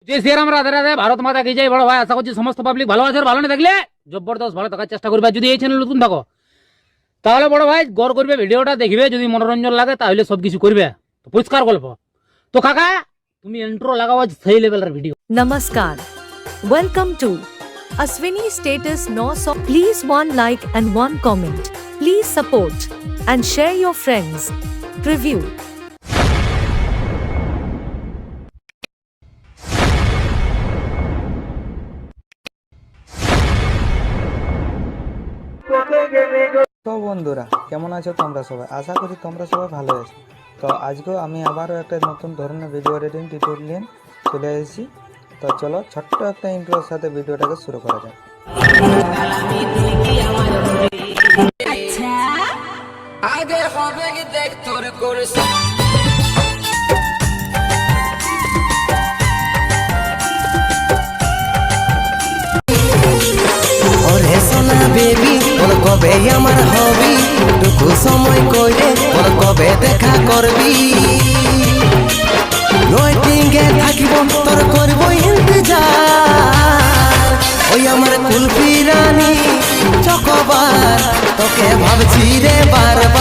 যে শ্রীরাম রাধে রাধে, ভারত মাতা কি জয়। বড় ভাই আশা করছি সমস্ত পাবলিক ভালো আছে। আর ভালো না থাকলে জবরদস্ত ভালো থাকার চেষ্টা করবে। আর যদি এই চ্যানেল নতুন থাকো তাহলে বড় ভাই গড় করবে, ভিডিওটা দেখবে, যদি মনোরঞ্জন লাগে তাহলে সবকিছু করবে। তো পরিষ্কার গল্প। তো কাকা তুমি ইন্ট্রো লাগাও, সেই লেভেলের video. Namaskar. Welcome to Aswini Status No So. Please one like and one comment. Please support and share your friends. Preview. তো বন্ধুরা কেমন আছো তোমরা সবাই? আশা করি তোমরা সবাই ভালো আছো। তো আজকেও আমি আবারও একটা নতুন ধরনের ভিডিও এডিটিং টিউটোরিয়াল চলে এসেছি। তো চলো ছোট্ট একটা ইন্ট্রোর সাথে ভিডিওটাকে শুরু করা যাক। আগে হবে কি দেখ তোর করিস ওরে সোনা বেবি বল কবে আমার হবি টুকু সময় কইরে বল কবে দেখা করবি ওয়েটিং এ থাকিব তোর করব ইন্তজার ওই আমার কুলফি রানী চকবার তোকে ভাবছি রে বারবার